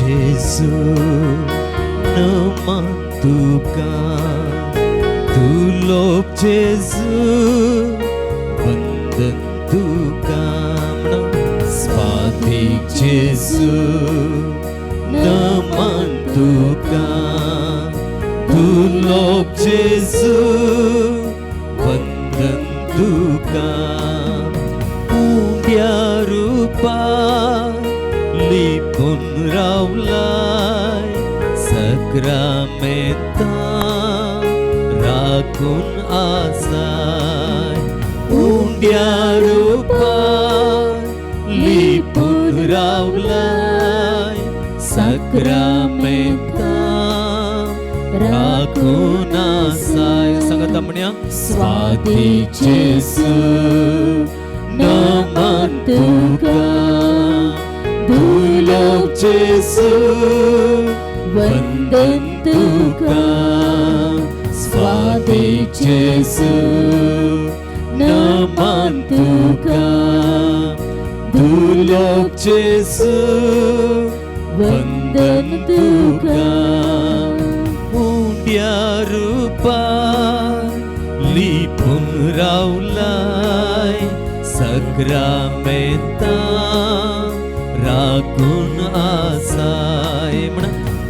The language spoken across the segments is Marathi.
Jesu nama Tuka Tulop Jesu Vandan Tuka Svatik Jesu nama Tuka Tulop Jesu Vandan Tuka Undia rupa lipun raulai sakramenta rakun asai undia rupa lipun raulai sakramenta rakun asai sangatamnya Svatik Jesu nama Tuka Tulop Jesu Vandan Tuka Svatik Jesu nama Tuka Tulop Jesu Vandan Tuka Undia rupa lipun raulai sakramenta rakun asai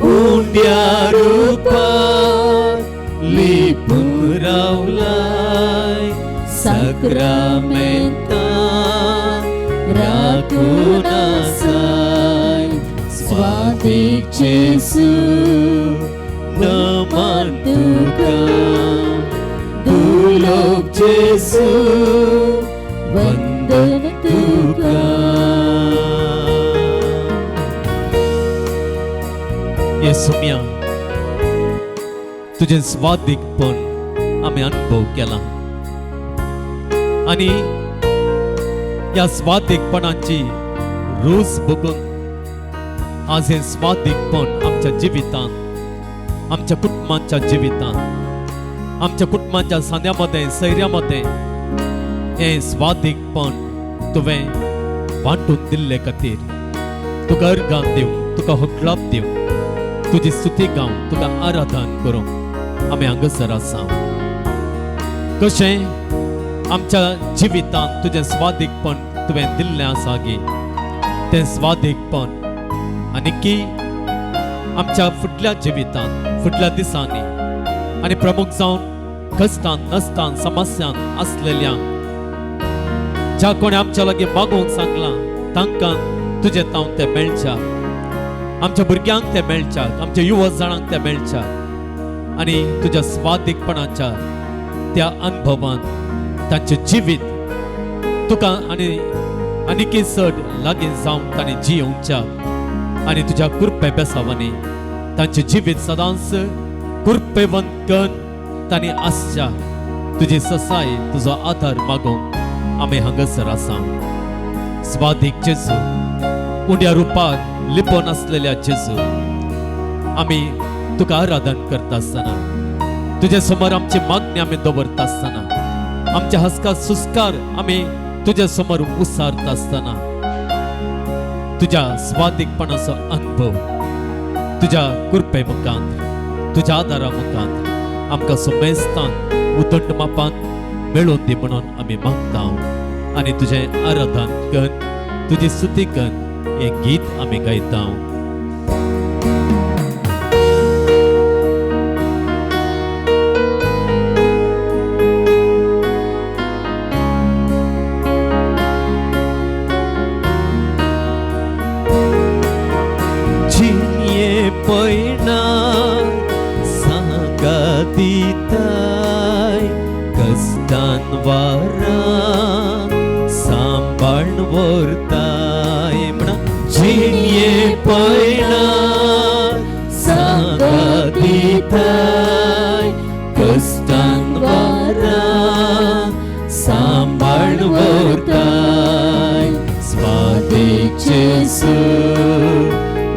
undia rupa lipun raulai sakramenta rakun asai Svatik Jesu nama Tuka Tulop Jesu Vandan Tuka येसुम्या तुझे स्वादिक पण आम्ही अनुभव केला आणि या स्वादिकपणाची रोज बघून आज हे स्वादिकपण आमच्या जीवितांत आमच्या कुटुंबाच्या जीवितांत आमच्या कुटुंबाच्या सांध्यामध्ये सैर्यामध्ये हे स्वादिकपण तुवें वांटून दिल्ले खातीर तुका अर्गां दिवं तुका होकळाप दिवं तुझी स्तुती गावन तुका आराधन करूंक आमी हांगासर आसा कशें आमच्या जिवितांत तुजें स्वादिकपण तुवें दिल्लें आसा गे तें स्वादिकपण आनी आमच्या फुडल्या जिवितांत फुडल्या दिसांनी आनी प्रमुख जावन कश्टांत नश्टांत समस्यांत आसलेल्या ज्या कोणी आमच्या लागीं मागोवंक सांगलां तांकां तुजें तांव तें मेळच्या आमच्या भुरग्यांक ते मेळच्यात आमच्या युवा जाणांक ते मेळच्यात आनी तुज्या स्वादिकपणाच्या त्या अनुभवान तांचे जिवीत तुका आनी चड लागीं जावन तांणी जियोवच्या आनी तुज्या कुरपे बेसावांनी तांचे जिवीत सदांच कुरपेवंत करून तांणी आसच्या तुजी ससाय तुजो आदार मागोवंक आमी हांगासर आसा स्वादिक जेजू उंड्या रुपार लिपोन असलेल्या जेजू आमी तुका आराधन करता आसतना तुजे समोर आमची मागणी आमी दवरता आसतना आमच्या हस्का सुस्कार आमी तुजे समोर उसारता आसतना तुज्या स्वादिकपणाचो अनुभव तुज्या कुरपे मुखांत तुज्या आदारा मुखांत आमकां सुमेस्तान उदंड मापान मेळोवन दी म्हणून आमी मागता आनी तुजें आराधन कर तुजी स्तुती कर हे गीत आमी गायता जिये पैना सांगा दिताय कष्टान वारा सांबाळून व्हरताय जिये पैना सांगा दिताय कष्टान वारा सांबाळून व्हरताय स्वादिक जेजू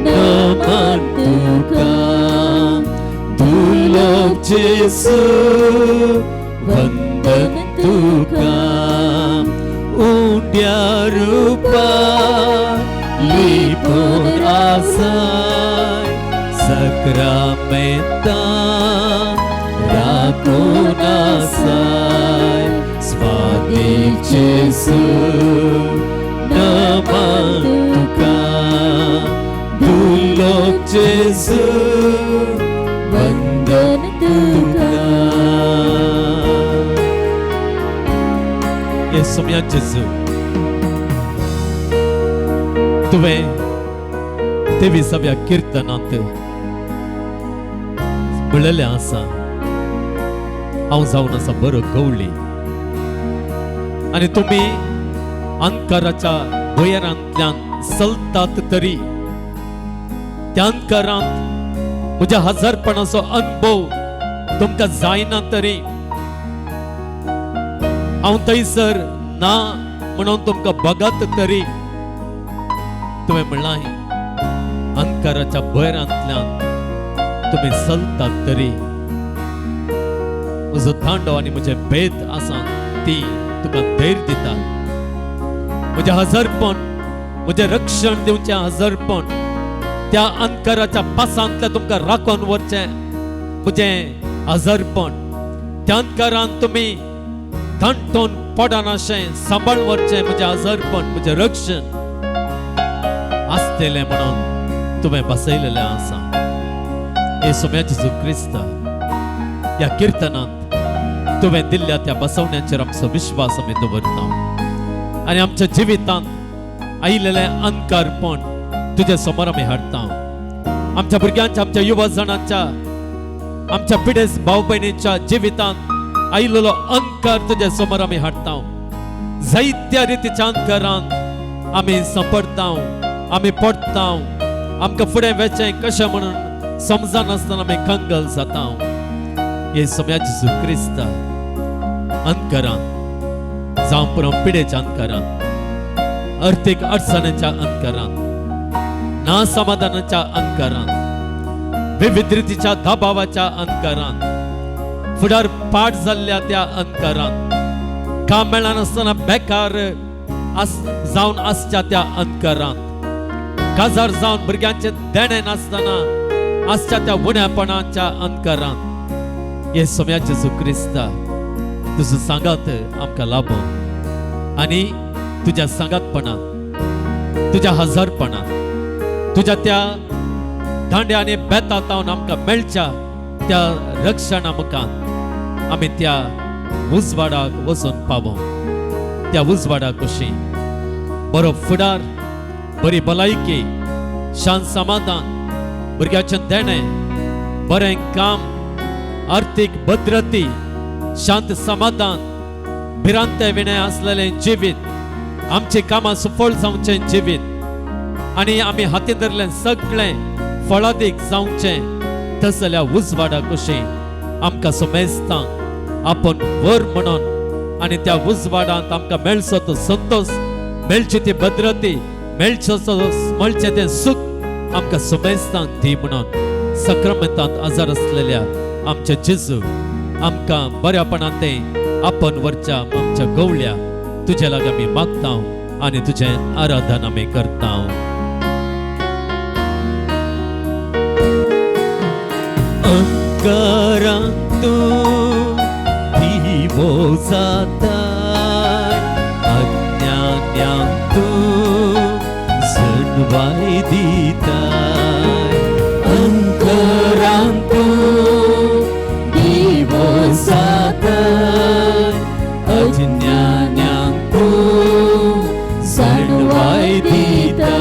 नमन तुका दुर्लभ जेजू वंदन तुका उंड्या रूपा लिपोन आसा Sacramental राखून असाय स्वादिक जेजू नमन तुका दुर्लभ जेजू वंदन तुका येसुया जेजू तुवें तेविसाव्या कीर्तनांत म्हणलेलें आसा हांव जावन आसा बरो गवळी आनी तुमी अंकाराच्या भयरांतल्यान चलतात तरी त्या अंकारांत म्हज्या हजारपणाचो अनुभव तुमकां जायना तरी हांव थंयसर ना म्हणून तुमकां बगत तरी तुवें म्हणलां अंकाराच्या भयरांतल्यान तुम्ही चलतात तरी म्हजो थांडो आनी म्हजे भेद आसा ती तुका धैर्य दिता म्हजें हजरपण म्हजें रक्षण दिवचें हजरपण त्या अंकाराच्या पासांतल्या तुमकां राखून व्हरचें म्हजें हजरपण त्या अंकारान तुमी थांटून पडनाशें सांबाळून व्हरचें म्हजें हजरपण म्हजें रक्षण आसतलें म्हणून तुवें बसयलेलें आसा येसुया जेजू क्रिस्त या कीर्तनांत तुवें दिल्ल्या त्या बसवण्याचेर आमचो विश्वास आमी दवरता आनी आमच्या जिवितांत आयिल्लें अंकारपण तुजे समोर आमी हाडटा आमच्या भुरग्यांच्या आमच्या युवा जाणांच्या आमच्या पिडेस भाव भयणीच्या जिवितांत आयिल्लो अंकार तुजे समोर आमी हाडटा जायत्या रितीच्या अंकारांत आमी सांपडता आमी पडटा आमकां फुडें वचचें कशें म्हणून समजनासतना आमी कंगल जाता येसुया जेजू क्रिस्त अंकारांत जावं पुरो पिडेच्या अंकारांत अर्थीक अडचणीच्या अंकारांत ना समाधानाच्या अंकारांत विविध रितीच्या दबावाच्या अंकारांत फुडार पाठ जाल्ल्या त्या अंकारांत काम मेळनासतना बेकार जावन आसच्या त्या अंकारांत काजार जावन भुरग्यांचे देणे नासतना आसच्या त्या उण्यापणाच्या अंकारांत येसुया जेजू क्रिस्त तुजो सांगात आमकां लाभो आनी तुज्या सांगातपणांत तुज्या हजारपणांत तुज्या त्या दांड्या आनी बेतातावन आमकां मेळच्या त्या रक्षणा मुखार आमी त्या उजवाडाक वचून पावो त्या उजवाडा कुशी बरो फुडार बरी भलायकी शांत समाधान भुरग्याचें देणें बरें काम आर्थीक भद्रती शांत समाधान भिरांते विणें आसलेलें जिवीत आमची कामां सफळ जावचें जिवीत आनी आमी हाती धरलें सगळें फळादीक जावचें तसल्या उजवाडा कुशी आमकां सुमेस्तां आपूण वर म्हणून आनी त्या उजवाडांत आमकां मेळचो तो संतोष मेळची ती भद्रती मेळचें तें सुख आमकां सुमेस्तांक दी म्हणून सक्रामेंतांत आजार आसलेल्या आमच्या जेजू आमकां बऱ्यापणान तें आपोवन व्हरच्या आमच्या गवळ्या तुजे लागीं आमी मागता आनी तुजें आराधन आमी करता अंकारांत दिवो जाता अज्ञान्यांक सणवाय दिता अंकारांत दिवो जाता अज्ञान्यांक सणवाय दिता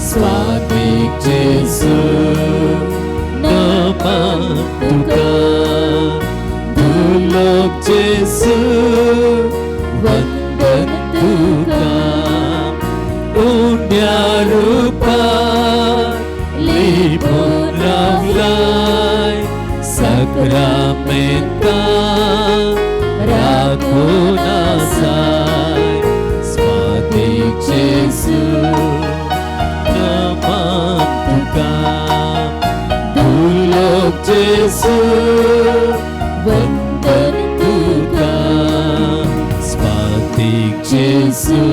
स्वादिक जेजू नमन तुका दुर्लभ जेजू वंदन तुका उण्या रूपान लिपून रावलाय सक्रामेंतांत राखून आसाय स्वादिक जेजू नमन तुका दुर्लभ जेजू वंदन तुका स्वादिक जेजू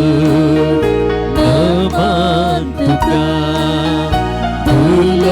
नमन तुका दुर्लभ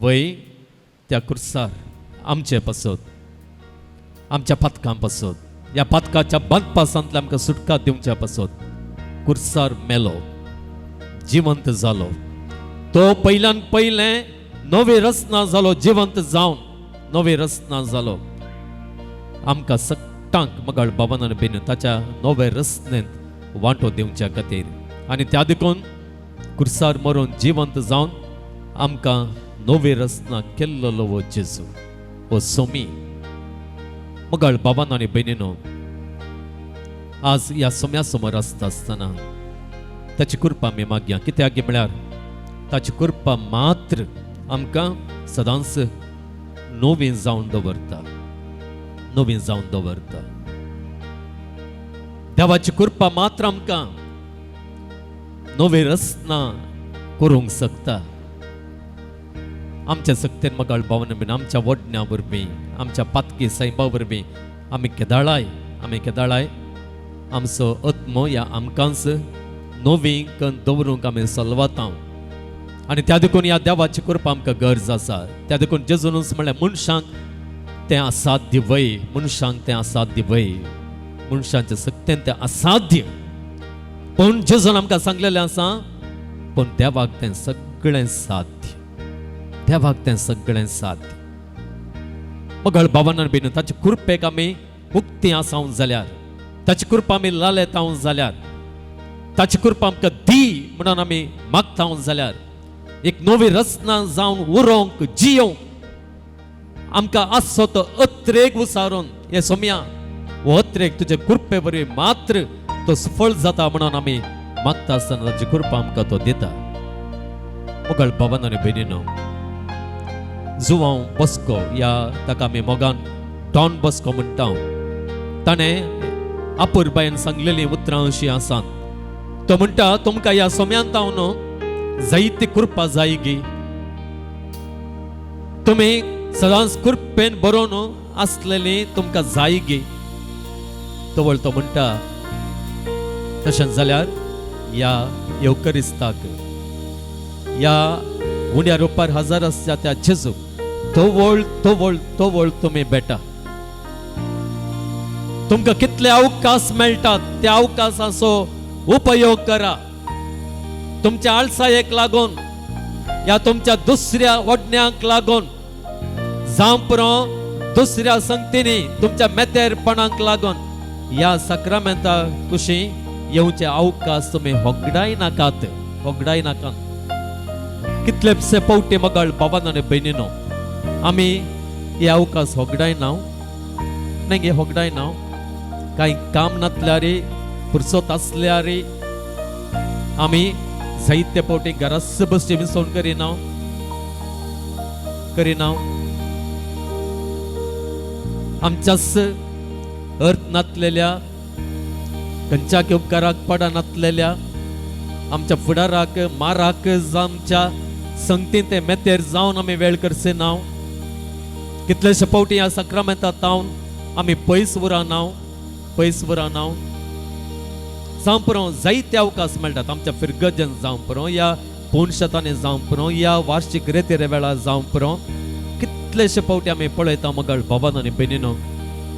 वय त्या कुर्सार आमचे पासत आमच्या पथकां पासत या पथकाच्या बंदपासांतल्या आमकां सुटका दिवच्या पासत कुर्सार मेलो जिवंत जालो तो पयल्यान पयलें नवे रचना जालो जिवंत जावन नवे रचना जालो आमकां सगळ्यांक मगाळ बाबान आनी बेन ताच्या नवे रचनेंत वांटो दिवच्या खातीर आनी त्या देखून कुर्सार मरून जिवंत जावन आमकां नवी रचना केल्लो वो जेजू वो सोमी मगाळ बाबान आनी बहिणीनो आज ह्या सोम्या समोर आसता आसतना ताची कृपा आमी मागया कित्याक म्हळ्यार ताची कृपा मात्र आमकां सदांच नवीन जावन दवरता नवीन जावन दवरता देवाची कृपा मात्र आमकां नवी रचना करूंक शकता आमच्या सक्तेन मगाळ भावना बीन आमच्या वडण्या वरवीं आमच्या पातकी सायबा वरवीं आमी केदाळाय आमचो आत्मो ह्या आमकांच नवी करून दवरूंक आमी सलवातां आनी त्या देखून ह्या देवाची कृपा आमकां गरज आसा त्या देखून जेजूनच म्हळ्यार मनशांक तें असाध्य वय मनशांक तें असाध्य वय मनशांच्या सक्तेन तें असाध्य पण जेजून आमकां सांगलेलें आसा पण देवाक तें सगळें साध्य देवाक तें सगळें साध्य मगाळ भावान बीन ताचे कृपेक आमी मुक्ती आसावं जाल्यार ताची कृपा आमी लालेताव जाल्यार ताची कृपा आमकां दी म्हणून आमी मागताव जाल्यार एक नवी रचना जावन उरोंक जियोंक आमकां आसो तो अत्रेक उसारून हे सोम्या हो अत्रेक तुजे कृपे वरवीं मात्र तो सफळ जाता म्हणून आमी मागता आसतना ताची कृपा आमकां तो दिता मगाळ भावान आनी भयणीनो जुवांव बस्को या ताका आमी मोगान डॉन बस्को म्हणटा ताणें आपुरबायेन सांगलेली उतरां अशीं आसात तो म्हणटा तुमकां ह्या सोम्यांत हांव न्हू जायती कृपा जाय गी तुमी सदांच कृपेन बरोवन आसलेली तुमकां जाय गी तवळ तो म्हणटा तशें जाल्यार ह्या येवकरिस्ताक ह्या उण्या रुपार हजार आसता त्या जेजू तोवळ तुमी बेटा तुमकां कितले अवकाश मेळटात त्या अवकाशाचो उपयोग करा तुमच्या आळसायेक लागून या तुमच्या दुसऱ्या वडण्यांक लागून जावं पुरो दुसऱ्या संगतींनी तुमच्या मेतेरपणाक लागून ह्या सक्रामेंता कुशी येवचे अवकाश तुमी होगडाय नाकात कितलेशे पावटी मगाळ बाबान आनी भयणीनो आमी हे अवकाश होगडाय ना कांय काम नासल्यार फुरसत आसल्यार आमी जायते पावटी घरास बसचे विसवण करिना आमच्याच अर्थ नासलेल्या खंयच्याक उपकाराक पडा नासलेल्या आमच्या फुडाराक माराक आमच्या संगतीन ते मेतेर जावन आमी वेळ करचे ना कितलेशे पावटी ह्या सक्रामेंतांत तावन आमी पयस उरना जावं पुरो जायते अवकाश मेळटात आमच्या फिरगजन जावं पुरो या पोनशतांनी जावं पुरो या वार्षिक रेतेरे वेळा जावं पुरो कितलेशे पावटी आमी पळयता मगाळ बाबान आनी भयणीनो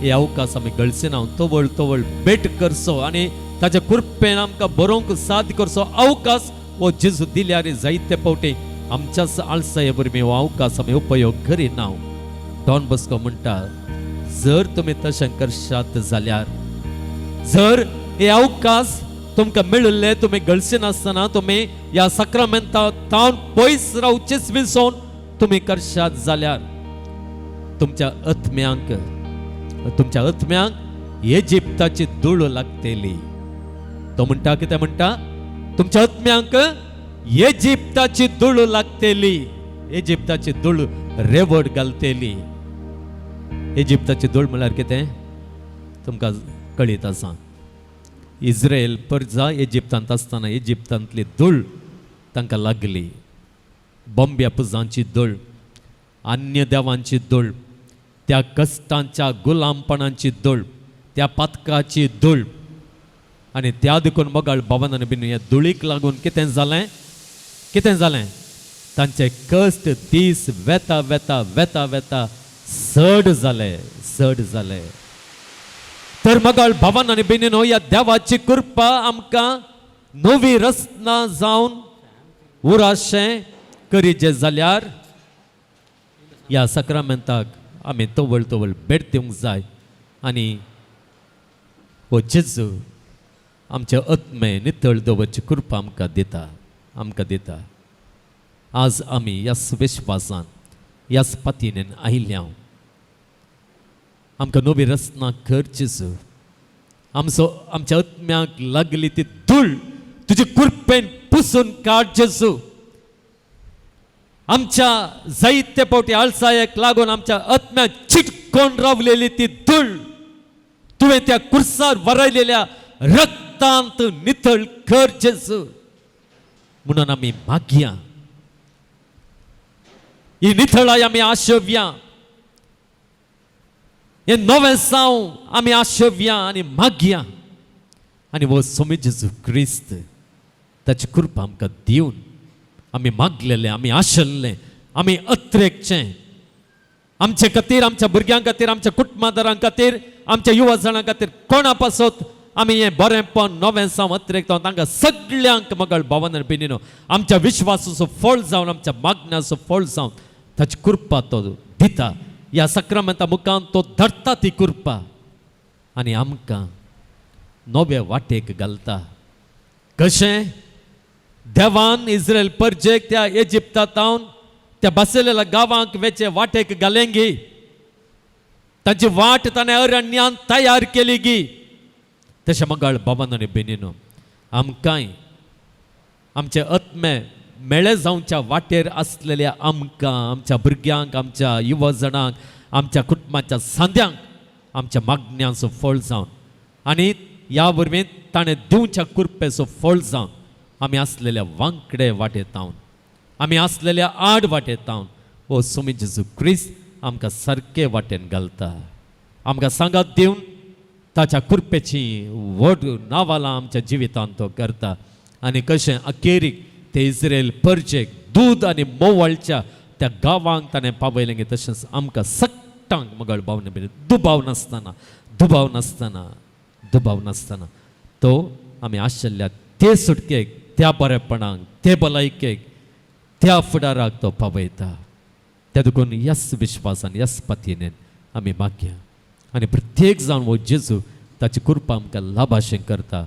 हे अवकाश आमी गळचे ना तवळ भेट करचो आनी ताच्या कृपेन आमकां बरोवंक साध्य करचो अवकाश हो जेजू दिल्यार जायते पावटी आमच्याच आळसाये वरवीं हो अवकाश आमी उपयोग करिना डॉन बस्को म्हणटा जर तुमी तशें करशात जाल्यार जर हे अवकाश तुमकां मेळिल्ले तुमी गळचे नासतना तुमी ह्या सक्रामेंतांत पयस रावचेच विसोन तुमी करशात जाल्यार तुमच्या आत्म्यांक इजिप्ताची धूळ लागतली तो म्हणटा कितें म्हणटा तुमच्या आत्म्यांक इजिप्ताची धूळ लागतली इजिप्ताची धूळ रेवड घालतली इजिप्ताची धूळ म्हळ्यार कितें तुमकां कळीत आसा इस्रायल परजा इजिप्तांत आसतना इजिप्तांतली धूळ तांकां लागली बॉम्ब्या पुजांची धूळ अन्य देवांची धूळ त्या कश्टांच्या गुलामपणाची धूळ त्या पातकाची धूळ आनी त्या देखून मोगाळ बाबान बीन ह्या धुळीक लागून कितें जालें तांचे कश्ट दीस वेता वेता वेता वेता सड जाले तर मगाळ भावान आनी भयणीनो ह्या देवाची कृपा आमकां नवी रचना जावन उराशें करीचे जाल्यार ह्या सक्रामेंताक आमी तवळ तवळ भेट दिवंक जाय आनी हो जेजू आमचे आत्मे नितळ दवरची कृपा आमकां दिता आज आमी ह्या विश्वासान ह्या पतीनेन आयल्या आमकां नवी रचना कर जेजू आमच्या आत्म्याक लागली ती धूळ तुजी कृपेन पुसून काड जेजू आमच्या जायते पावटी आळसायेक लागून आमच्या आत्म्याक चिटकोन रावलेली ती धूळ तुवें त्या कुर्सार वरयलेल्या रक्तांत नितळ कर जेजू म्हणून आमी मागया ही नितळाय आमी आशेवया हे नवें जावं आमी आशेवया आनी मागया आनी वो स्वामी जेजू क्रिस्त ताची कृपा आमकां दिवन आमी मागलेले आमी आशेल्ले आमी अत्रेकचे आमचे खातीर आमच्या भुरग्यां खातीर आमच्या कुटुंबादारां खातीर आमच्या युवा जाणां खातीर कोणा पासत आमी हें बरेंपण नवें जावं अत्रेकता तांकां सगळ्यांक मगळ भावान भयणीनो आमच्या विश्वासाचो फळ जावन आमच्या मागण्याचो फळ जावन ताची कृपा तो दिता ह्या सक्रामेंता मुखान तो धरता ती कृपा आनी आमकां नवे वाटेक घालता कशें देवान इस्रायल परजेक त्या इजिप्तांत त्या बसलेल्या गांवांक वेचे वाटेक घालेंगी ताची वाट ताणें अरण्यान तयार केली गी तशें मगाळ भावान आनी भयणीनो आमकांय आमचे आत्मे मेळे जावच्या वाटेर आसलेल्या आमकां आमच्या भुरग्यांक आमच्या युवा जाणांक आमच्या कुटुंबाच्या सांद्यांक आमच्या मागण्यांचो फळ जावन आनी ह्या वरवीं ताणें दिवच्या कृपेचो फळ जावन आमी आसलेल्या वांकडे वाटेतावन आमी आसलेल्या आड वाटेतावन ओ स्वामी जेजू क्रिस्त आमकां सारके वाटेन घालता आमकां सांगात दिवन ताच्या कृपेची व्हड नावालां आमच्या जिवितांत तो करता आनी कशें अखेरीक ते इस्रायल परजेक दूद आनी मोवळच्या त्या गांवांक ताणें पावयलें गे तशेंच आमकां सट्टांक मगळ भावने दुबाव नासतना तो आमी आशिल्ल्या ते सुटकेक त्या बरेपणाक ते भलायकेक त्या फुडाराक तो पावयता त्या देखून ह्याच विश्वासान ह्याच पतीनेन आमी मागया आनी प्रत्येक जावन वो जेजू ताची कृपा आमकां लाभाशें करता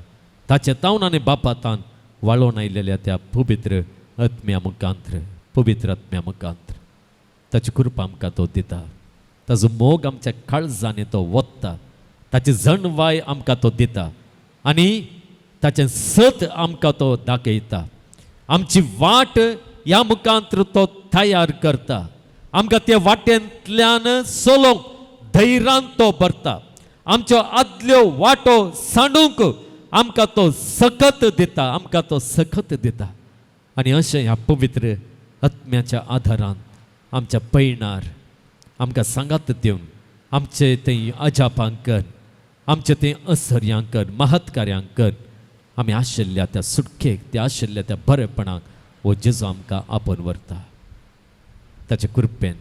ताचे तावन आनी बापातान वाळोवन आयलेल्या त्या पवित्र आत्म्या मुखांत्र ताची कृपा आमकां तो दिता ताजो मोग आमच्या काळजांनी तो वत्ता ताची जणवाय आमकां तो दिता आनी ताचें सत आमकां तो दाखयता आमची वाट ह्या मुखांत्र तो तयार करता आमकां त्या वाटेंतल्यान चलोवंक धैर्यान तो भरता आमच्यो आदल्यो वाटो सांडूंक आमकां तो सखत दिता आनी अशें ह्या पवित्र आत्म्याच्या आधारान आमच्या पैणार आमकां सांगात दिवन आमचे थंय अजापांक कर आमचे थंय असर्यांक कर महत्कार्यांक कर आमी आशिल्ल्या त्या सुटकेक त्या आशिल्ल्या त्या बरेपणाक हो जेजू आमकां आपोवन व्हरता ताचे कृपेन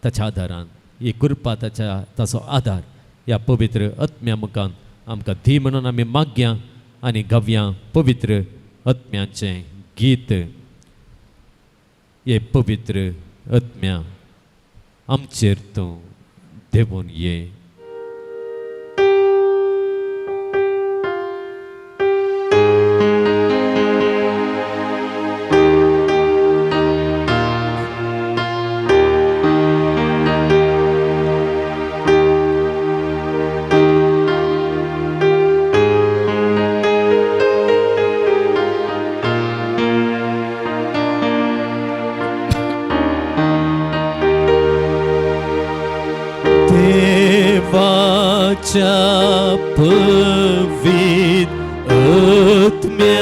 ताच्या आदारान ही कृपा ताचो आदार ह्या पवित्र आत्म्या मुखान आमकां दी म्हणून आमी मागया आनी गावया पवित्र आत्म्याचें गीत हे पवित्र आत्म्या आमचेर तूं देवून ये पवित्र आत्म्या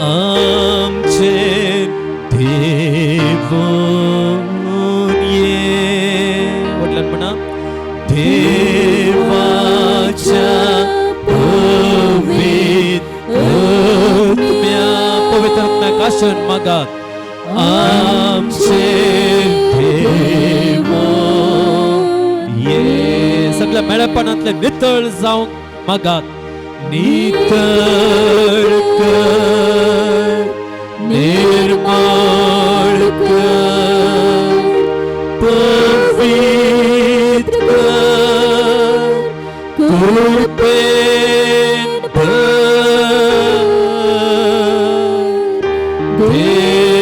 आमचेर देवून ये वडल्यान म्हणा देवाच्या पवित्र आत्म्या पवित्र आशेन मागात आमचे देव ये सगळ्या मेळपणांतले नितळ जावंक मागात नितळ कर निर्मळ कर पवित्र कर कृपेन भर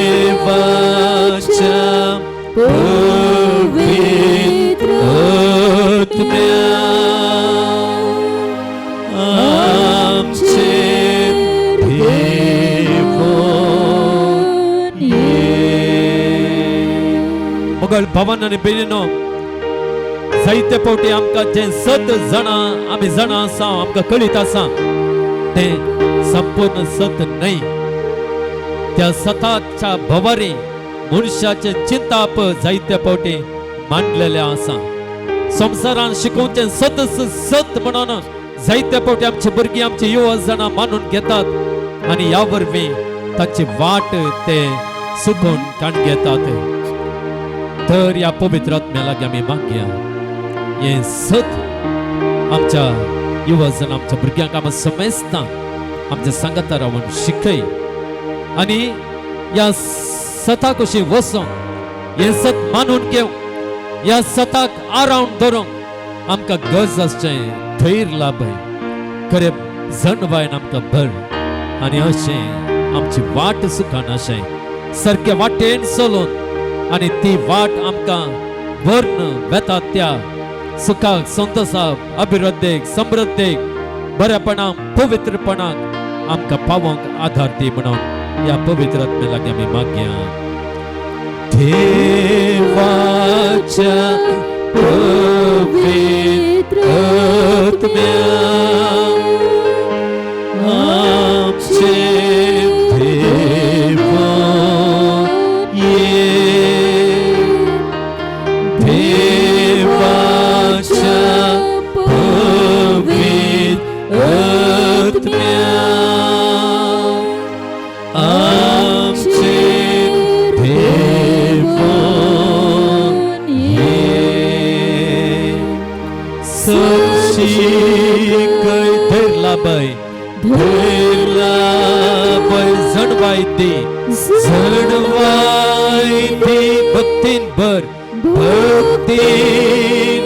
देवाच्या पवित्र आत्म्या आमचे देवोन ये मोगल भवन आणि बेनिनो जायते पावटी आमकां जे 7 जाणां आमी जाणां आसा आमकां कळीत आसा ते संपूर्ण 7 न्हय त्या 7च्या भोवारी मनशाचे चिंताप जायते पावटी मांडलेले आसा संसारान शिकोवचे 7 म्हणून जायते पावटी आमची भुरगीं आमची युवा जाणां मानून घेतात आनी ह्या वरवीं ताची वाट ते सुकून काण घेतात तर या पवित्र आत्म्या लागीं आमी मागया हे 7 आमच्या युवा जाणां आमच्या भुरग्यांक आमी समजता आमच्या सांगाता रावून शिकय आनी या 7 कशी वचोंक हे 7 मानून घेवंक या 7 आरावन धरूंक आमकां गरज आसचें धैर्य लाभय खरें जणवायन आमकां भर आनी अशें आमची वाट सुखान अशें सारके वाटेन चलोवन आनी ती वाट आमकां वर्ण वेता त्या सुखाक संतोषाक अभिवृद्धीक समृद्धीक बरेपणाक पवित्रपणाक आमकां पावोंक आधार दी म्हणून या पवित्र आत्म्या लागीं आमी मागया देवाच्या पवित्र आत्म्या आमचे देवोन ये देवाच्या पवित्र आत्म्या आमचे देवोन ये सक्षी कै धरलाबाई जणवाय दी भक्तीन भर भक्तीन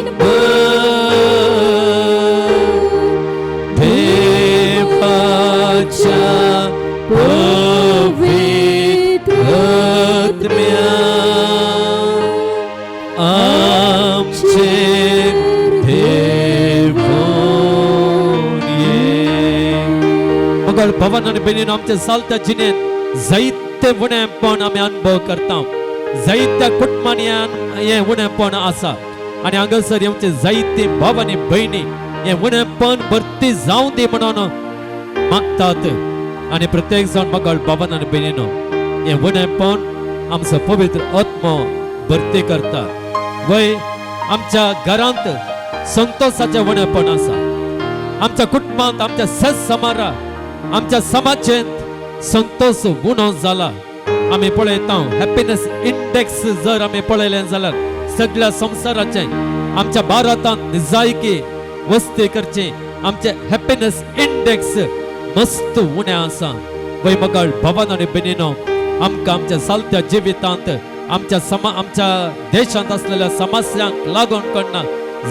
देवाच्या पवित्र आत्म्या आमचे देवोन ये मोगल भवन आणि बेनीन आमच्या सालत्या जिणेंत जायते उणेपण आमी अनुभव करता जायत्या कुटुंबांनी हे उणेपण आसा आनी हांगासर आमचे जायते भाव आनी भयणी हे उणेपण भरती जावं दी म्हणून मागतात आनी प्रत्येक जाण मोगल भवन आनी बेनीनो हे उणेपण आमचो पवित्र आत्मो भरती करता वय आमच्या घरांत संतोषाचे उणेपण आसा आमच्या कुटुंबांत आमच्या सज समारा आमच्या समाजांत संतोष उणो जाला आमी पळयता हॅपीनेस इंडेक्स जर आमी पळयलें जाल्यार सगळ्या संवसाराचे आमच्या भारतांत निजायकी वस्ती करची आमचे हॅपीनेस इंडेक्स मस्त उणें आसा वय मोगल भवन आनी बेनीनो आमकां आमच्या सालत्या जिवितांत आमच्या देशांत आसलेल्या समस्यांक लागून कडना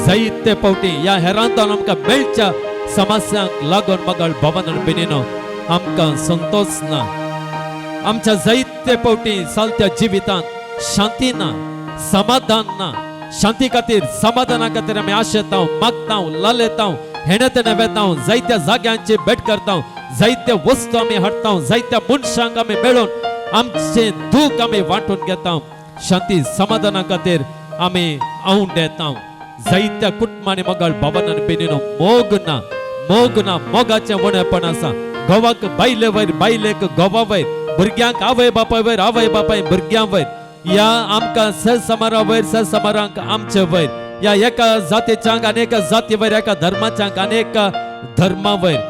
जायते पावटी या हेरांतून आमकां मेळच्या समस्यांक लागून मोगल भवन आनी बेनीनो आमकां संतोष ना आमच्या जायते पावटी सालत्या जिवितांत शांती ना समाधान ना शांती खातीर समाधाना खातीर आमी आशेता मागता लालयता हेणे तेणे वेता जायत्या जाग्यांची भेट करता जायत्या वस्तू आमी हाडटा जायत्या मनशांक आमी मेळून आमचे दूख आमी वांटून घेता शांती समाधाना खातीर आमी आऊंड येता जायत्या कुटुंबांनी मोगल भवन आनी बेनीनो मोग ना मोगाचें उणेपण आसा घोवाक बायले वयर बायलेक घोवा वयर भुरग्यांक आवय बापाय वयर आवय बापाय भुरग्यां वयर या आमकां सहसमारा वयर सहसमारांक आमचे वयर या एका जातीच्यांक अनेका जाती वयर एका धर्माच्यांक अनेका धर्मा वयर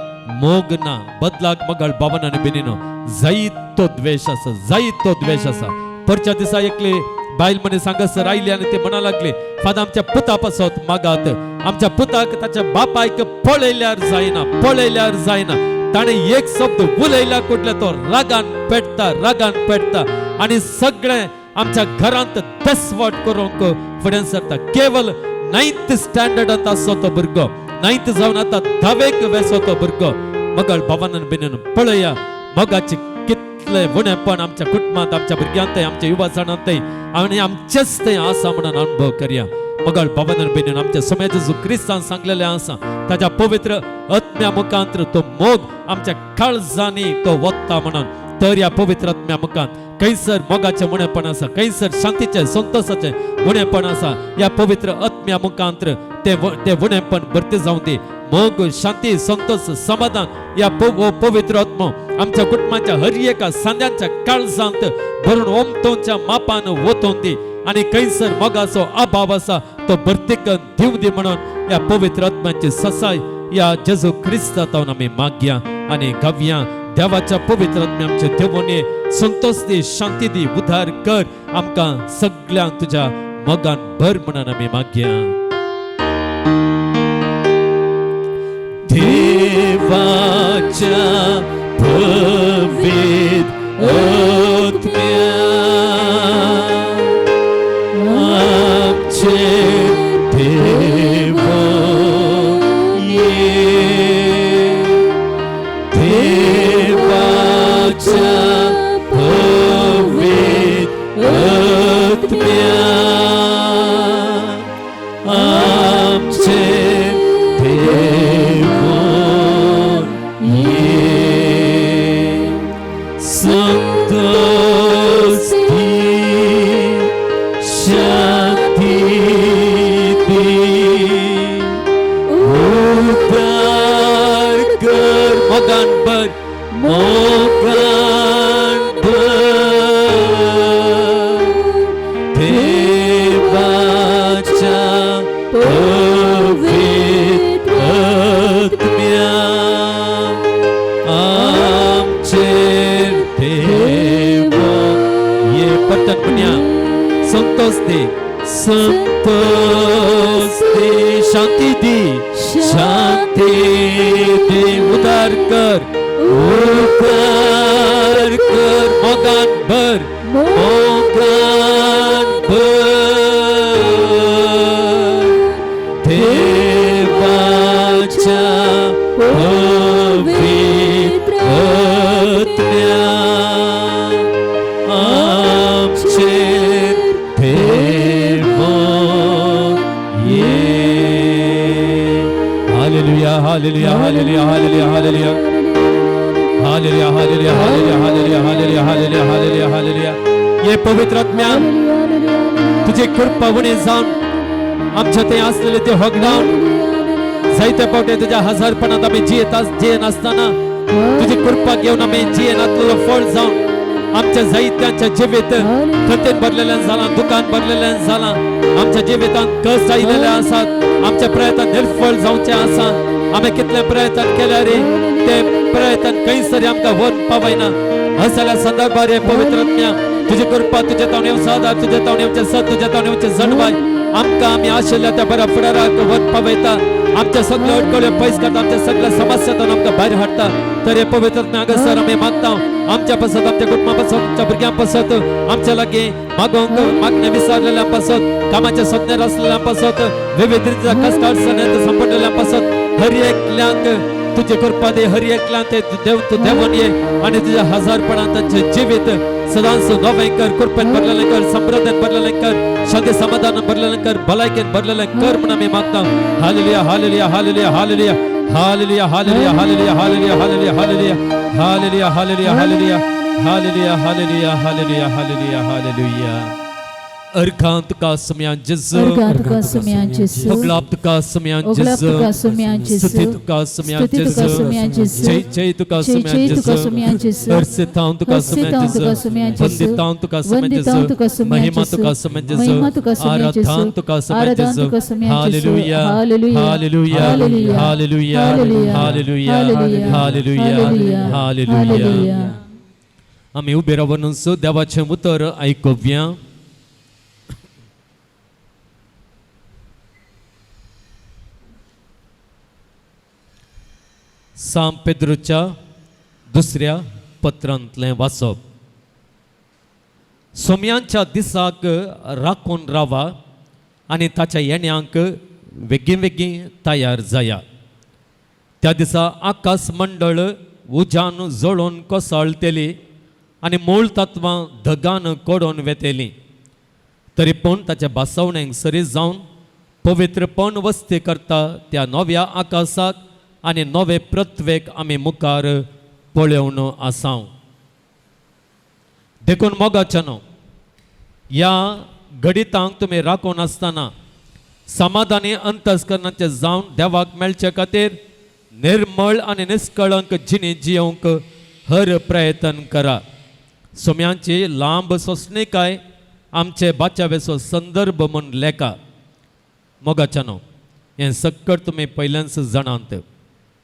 मोग ना बदलाक मोगल भवन आनी बेनीनो जायत तो द्वेष असा, जायत तो द्वेष असा. परच्या दिसा एकले बायल म्हणे सांगस राहिले आणि ते म्हणा लागले, फादर आमच्या पुतापासत मागात, आमच्या पुताक त्याच्या बापायक पळयल्यार जायना, पळयल्यार जायना. ताणे एक शब्द उलयला कुठला तो रागान पेटता आणि सगळे आमच्या घरांत दसवट करूंक फुडें सरता. केवळ 9th स्टँडर्डांत आसो तो भुरगो, 9th जावन आता 10वेक वेसो तो भुरगो. मगळ भावानन बिनन पळया मोगाचे कितले वणेपण आमच्या कुटुंबात, आमच्या भुरग्यांतय, आमच्या युवासणांतय आणि आमचेच ते आसा म्हणून अनुभव करया. मगळ भावानन बिनन आमच्या समाज जो क्रिस्तान सांगलेले आसा ताच्या पवित्र आत्म्या मुखांतर तो मोग आमच्या काळजांनी तो वत्ता म्हणून. तर या पवित्र आत्म्या मुखांत कैसर मोगाचे वणेपण आसा, कैसर शांतीचे संतोषाचे वणेपण आसा. या पवित्र आत्म्या मुखांतर ते वणेपण भरते जाऊन दे. मोग, शांती, संतोष, समाधान या पवित्र आत्मा आमच्या कुटुंबाच्या हर एका सांद्यांच्या काळजांत भरून ओमतोंच्या मापान वतोन दे. आणि कैसर मोगाचो अभाव आसा तो भरतीक दिव दे म्हणून या पवित्र आत्म्याची ससाय या जेजू ख्रिस्तांत आमी मागया आणि गावया. देवाच्या पवित्र आत्म्या आमचे देवोने संतोष दे, शांती दी, उद्धार कर आमकां सगळ्यांक तुझ्या मोगान भर म्हणून आमी मागया. देवाच्या पवित्र आत्म्या आमचे देवा ये, देवाच्या पवित्र आत्म्या आमचे देवा ये. संतोष दी, शांती दी, उद्धार कर मोगान भर, मोगान भर. देवाच्या पवित्र आत्म्या आमचेर देवा ये. पटन पुण्या संतोष दे, संतोष दे, शांती दी, शांती दे, उद्धार कर, उद्धार कर, मोगान भर, मोगान भर. देवाच्या पवित्र आत्म्या आमचेर देवा ये. Hallelujah, hallelujah, hallelujah, hallelujah, hallelujah, hallelujah, hallelujah, hallelujah, hallelujah, hallelujah, hallelujah, hallelujah. ये पवित्र आत्म्या तुझे कृपा उणे जाऊन आमच्या ते असलेले ते होगडाऊन जायते पावटे तुझ्या हजारपणात आम्ही जियेन असताना तुझी कृपा घेऊन आम्ही जियेनातलं फळ जाऊन आमच्या जायत्यांच्या जीवित कथेन भरलेल्यान झाला, दुकान भरलेल्यान झाला, आमच्या जिवितांत कस आयलेले आसात, आमच्या प्रयत्न निर्फळ जावचे आसा. आम्ही कितले प्रयत्न केले रे, ते प्रयत्न खंयसरी आमकां वन पावयना. असल्या संदर्भात हे पवित्र आत्म्या तुझी कृपा, तुझे तावणेव आदार, तुझे तावणेवचे सत, तुझे तावणेवचे जणवाय आमकां आम्ही आशिल्ल्या त्या बऱ्या फुडाराक वन पावयता. आमच्या सगळ्या अडकळ्यो पयस करता, आमच्या सगळ्या समस्यांतून आमकां भायर हाडता. तर हे पवित्र हांगासर आमी मागता आमच्या पासत, आमच्या कुटुंबा पासत, आमच्या भुरग्यां पासत, आमच्या लागीं मागोवंक मागणे विसरलेल्या पासत, कामाच्या सत्यार असलेल्या पासत, विविध रितीच्या कश्ट अडचणींत सांपडलेल्या पासत हर एकल्यांक तुझी कृपा दे, हर एकल्यांक तू देवून ये आणि तुझ्या हजारपणांत तांचे जिवीत सदांच नवें कर, कृपेन भरलेलें कर, समृद्धीन भरलेलें कर, शांती समाधानान भरलेलें कर, भलायकेन भरलेलें कर म्हणून आमी मागता. Hallelujah, hallelujah, hallelujah, hallelujah, hallelujah, hallelujah, hallelujah, hallelujah, hallelujah, hallelujah, hallelujah, hallelujah, hallelujah, hallelujah, hallelujah, hallelujah, hallelujah, hallelujah. Erkan tuka semyan Jesu, Erkan tuka semyan Jesu, Oglap tuka semyan Oglap Jesu, tuka semyan Jesu, Stuti tuka semyan Stuti tuka Jesu, semyan Jesu, Jai tuka semyan Jai tuka semyan Jesu, Jesu, Versitaun tuka semyan Versitaun tuka Jesu, semyan Jesu, Vanditaun tuka semyan Vanditaun tuka Jesu, semyan Mahima Jesu, tuka semyan Jesu, Mahima tuka semyan Aradhan Jesu, tuka semyan Aradhan Jesu, tuka semyan Jesu, Hallelujah, Hallelujah, Hallelujah, Hallelujah, Hallelujah, Hallelujah, Hallelujah, Hallelujah, Hallelujah, Hallelujah, Hallelujah. आम्ही उबे रावून देवाचें उतर आयकुया. सान पेद्रूच्या दुसऱ्या पत्रांतलें वाचप. सोम्यांच्या दिसाक राखून रावा आनी ताच्या येण्याक वेगीं वेगीं तयार जाया. त्या दिसा आकाश मंडळ उज्यान जळोवन कोसळटली आनी मूळ तत्वां धगान कोडोवन वेतेलीं. तरी पूण ताच्या बासवण्यांक सरी जावन पवित्रपण वस्ती करता त्या नव्या आकाशाक आनी नवे पृथ्वेक आमी मुखार पळोवन आसाव. देखून मोगाच्यानो ह्या घडितांक तुमी राखून आसतना समाधानी अंतस्करणाचे जावन देवाक मेळचे खातीर निर्मळ आनी निश्कळंक जिणी जियोंक हर प्रयत्न करा. सोम्यांची लांब सोंसणीकाय आमचे बाच्यावेचो संदर्भ म्हूण लेखा. मोगाच्यानो हें सक्कट तुमी पयल्याच जाणांत.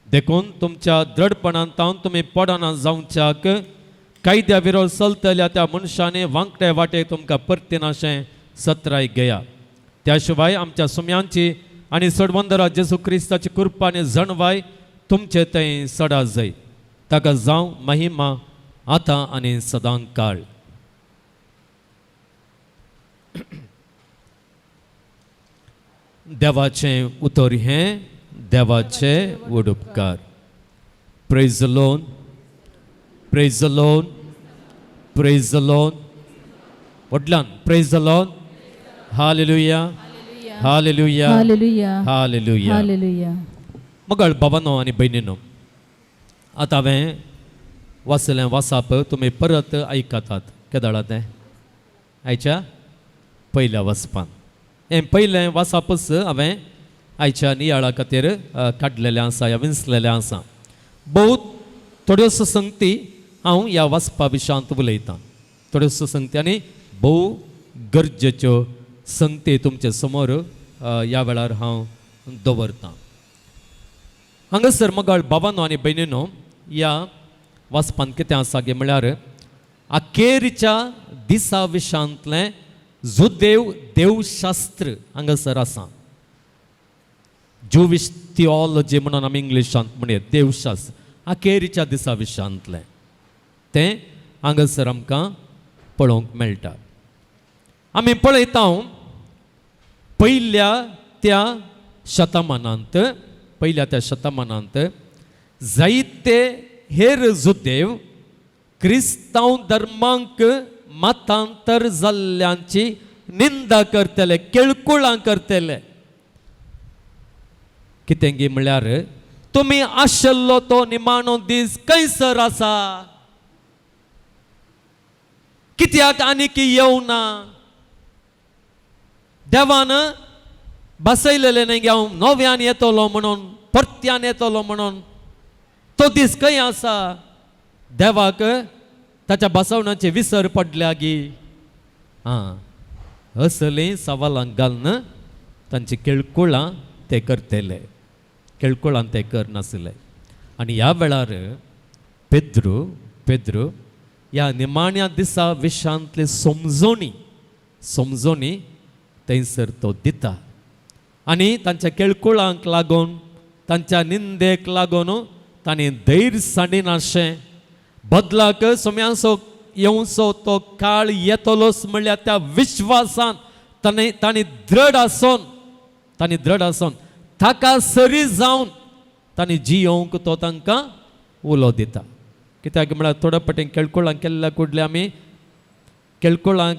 देखून तुमच्या दृढपणांतावन तुमी पडना जावच्याक कायद्या विरोध चलतल्या त्या मनशांनी वांकड्या वाटेक तुमकां परतीनाशें सत्राय घेया. त्या शिवाय आमच्या सोम्यांची आनी सडवंदरा जेजू क्रिस्ताची कृपा आनी जणवाय तुमचे थंय सडा जाय. ताका जावं महिमा आतां आनी सदां काळ. देवाचें उतर हें देवाचे उडुपकार. Praise the Lord, praise the Lord, praise the Lord. व्हडल्यान praise the Lord. Hallelujah, hallelujah, hallelujah, hallelujah. Hallelujah. मगळ बाबांनो आनी भयणींनो, आतां हांवें वाचलें वाचप तुमी परत आयकतात. केदाळा तें आयच्या पयल्या वचपान. हें पयलें वाचपच हांवें आयच्या नियाळा खातीर काडलेलें आसा या विंचलेलें आसा. बहुत थोड्योसो संगती हांव ह्या वाचपा विशयांत उलयतां. थोड्योसो संगती आनी भोव गरजेच्यो संगती तुमचे समोर ह्या वेळार हांव दवरतां. हांगासर मगाळ बाबांनो आनी भयणींनो, ह्या वाचपान कितें आसा गे म्हळ्यार अखेरच्या दिसा विशयांतलें जुदेव देवशास्त्र हांगासर आसा. ज्यूविश थियोलॉजी म्हणून आमी इंग्लिशांत म्हणया देवशास्त्र. अखेरच्या दिसा विशयांतलें तें हांगासर आमकां पळोवंक मेळटा. आमी पळयता पयल्या त्या शतमानांत जायते हेर जुदेव क्रिस्तांव धर्मांक मतांतर जाल्ल्यांची निंदा करतले, केळकुळां करतले. कितें गे म्हळ्यार तुमी आशिल्लो तो निमाणो दीस खंयसर आसा, कित्याक आनीक येवना. देवान बसयलेलें न्ही गे हांव नव्यान येतलो म्हणून, परत्यान येतलो म्हणून. तो दीस खंय आसा? देवाक ताच्या बसवण्याचे विसर पडल्या गी. असलीं सवालां घालून तांची केळकुळां ते करतले, केळकुळां ते करनासले. आनी ह्या वेळार पेद्रू ह्या निमाण्या दिसा विशयांतली समजोणी थंयसर तो दिता. आनी तांच्या केळकुळांक लागून, तांच्या निंदेक लागून तांणी धैर्य साडिनाशें. बदलाक सोम्यांचो येवचो तो काळ येतलोच म्हणल्यार त्या विश्वासान तांणी दृढ आसून ताका सरी जावन तांणी जियोंक तो तांकां उलो दिता. कित्याक म्हळ्यार थोड्या पटेन केळकुळां केल्ल्या कुडले आमी केळकुळां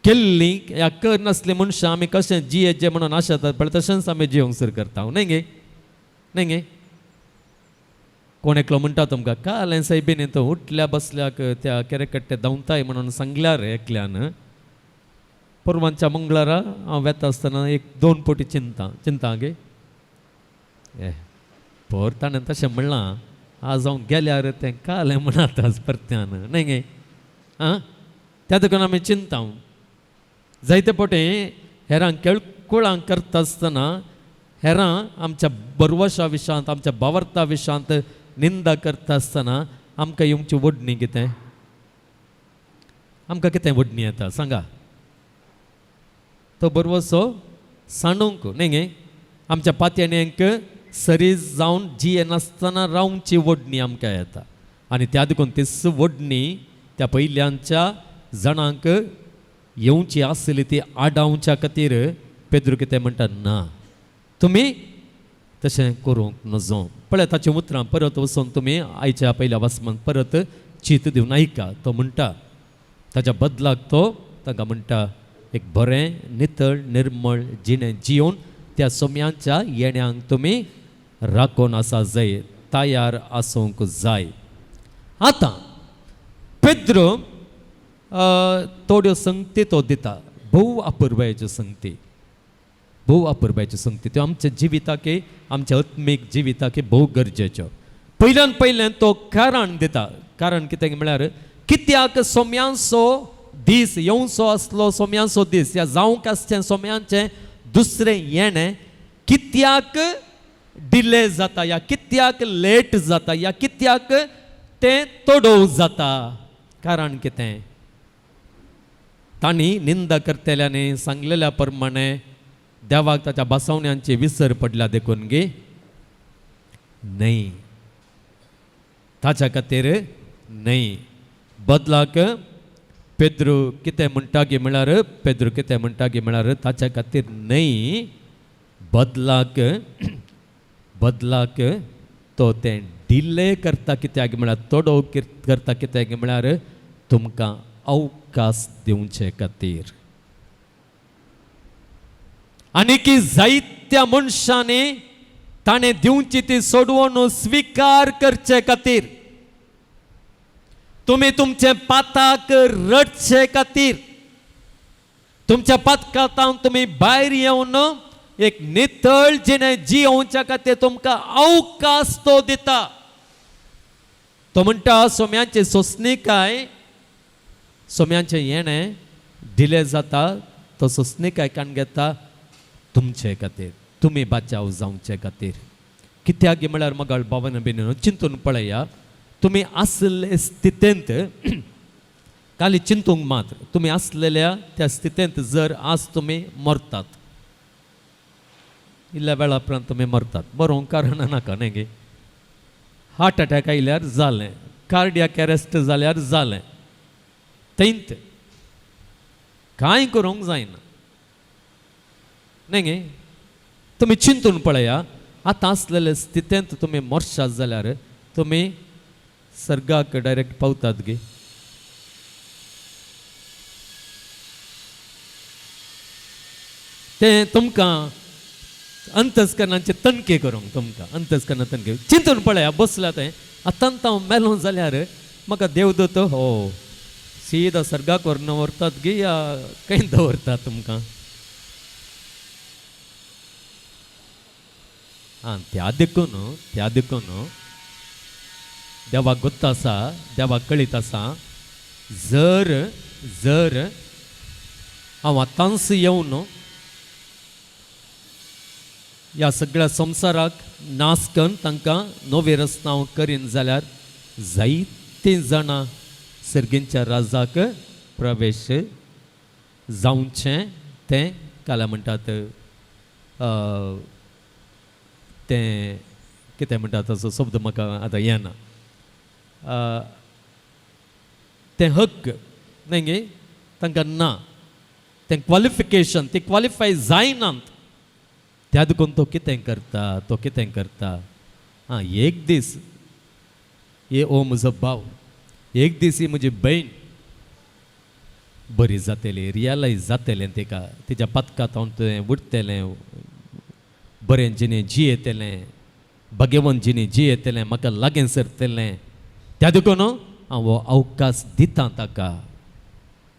केल्लीं या कर नासलीं मनशां आमी कशें जियेचें म्हणून आशेतात पळय तशेंच आमी जियोंक सर करता. न्ही गे कोण एकलो म्हणटा तुमकां काल सायबीन तो उठल्या बसल्याक त्या केरेकट्टे धांवताय म्हणून सांगल्यार एकल्यान. परवांच्या मंगळारा हांव वेता आसतना 1-2 पावटी चिंता गे पर ताणें तशें म्हणलां आज हांव गेल्यार तें काल म्हणत आज परत्यान. न्ही गे त्या देखून आमी चिंता. जायते पावटी हेरांक केळकुळां करता आसतना हेरां आमच्या बरवशा विशयांत, आमच्या भावार्था विशयांत निंदा करता आसतना आमकां येवची वडणी कितें आमकां कितें वडणी येता सांगा तो बरोबर सो सांडूंक न्ही गे आमच्या पातयेक सरी जावन जी नासतना रावची वडणी आमकां येता आनी त्या देखून तीच वडणी त्या पयल्यांच्या जाणांक येवची आसली ती आडावच्या खातीर पेद्रू कितें म्हणटा ना तुमी तशें करूंक नजो पळय ताचें उतरां परत वचून तुमी आयच्या पयल्या वासमान परत चीत दिवन आयका तो म्हणटा ताच्या बदलाक तो ताका म्हणटा एक बरें नितळ निर्मळ जिणें जिवन त्या सोम्यांच्या येण्याक तुमी राखून आसा जाय तयार आसूंक जाय आतां पेद्रू थोड्यो संगती तो दिता भोव अपुरबायेच्यो संगती भोव अपुरबायेच्यो संगती त्यो आमच्या जिविताक आमच्या आत्मीक जिविताक भोव गरजेच्यो पयल्यान पयलें तो कारण दिता कारण कितें म्हळ्यार कित्याक सोम्यांचो दीस येवचो आसलो सोम्यांचो दीस या जावंक आसचें सोम्यांचें दुसरें येणें कित्याक डिले जाता या कित्याक लेट जाता या कित्याक तें तोडोव जाता कारण कितें तांणी निंदा करतेल्यांनी सांगलेल्या प्रमाणे देवाक ताच्या बसवण्यांची विसर पडल्या देखून गे न्ही ताच्या खातीर न्ही बदलाक पेद्रू कितें म्हणटा गे म्हळ्यार पेद्रू कितें म्हणटा गे म्हळ्यार ताच्या खातीर न्ही बदलाक तो तें डिले करता कित्याक म्हळ्यार तोडो करता कित्याक म्हळ्यार तुमकां अवकाश दिवचे खातीर आनी की जायत्या मनशांनी ताणें दिवची ती सोडवून स्वीकार करचे खातीर तुमी तुमचे पाताक रडचे खातीर तुमच्या पातकांतान तुमी भायर येवन एक नितळ जिणें जियोवच्या खातीर तुमकां अवकाश तो दिता तो म्हणटा सोम्यांची सोंसणीकाय सोम्यांचें येणें डिले जाता तो सोंसणीकाय काण घेता तुमचे खातीर तुमी बाचाव जावचे खातीर कित्याक म्हळ्यार मगाळ भावन बीन चिंतून पळया तुमी आसले स्थितींत खाली चिंतूंक मात्र तुमी आसलेल्या त्या स्थितींत जर आज तुमी मरतात इल्ल्या वेळा उपरांत तुमी मरतात बरोवंक कारण नाका न्ही गे हार्ट अटॅक आयल्यार जालें कार्डियाक अरेस्ट जाल्यार जालें तेंत कांय करूंक जायना न्ही गे तुमी चिंतून पळया आतां आसलेल्या स्थितींत तुमी मरशात जाल्यार तुमी सर्गाक डायरेक्ट पावतात गे ते तुमकां अंतस्करणाचे तणके करूंक तुमकां अंतस्करणां तणके चिंतून पळया बसला तें आतां हांव मेलो जाल्यार म्हाका देवदूत हो सीदा सर्गाक व्हरून व्हरतात गे या खंय दवरतात तुमकां त्या देखून देवाक गोत्त आसा देवाक कळीत आसा जर हांव आतांच येवन ह्या सगळ्या संवसाराक नास करून तांकां नवे रस्तांव करीन जाल्यार जायतीं जाणां सर्गींच्या राजाक प्रवेश जावचें तें काला म्हणटात तें कितें म्हणटा ताचो शब्द म्हाका आतां येना तें हक्क न्ही गे तांकां ना तें क्वॉलिफिकेशन ती क्वॉलिफाय जायनात त्या देखून तो कितें करता एक दीस हे ओ म्हजो भाव एक दीस ही म्हजी भयण बरी जातली रियलायज जातलें तिका तिच्या पथकांत हांव तें उरतलें बरें जिणें जियेतलें भगवंत जिणें जियेतलें म्हाका लागीं सरतलें त्या देखून हांव अवकाश दितां ताका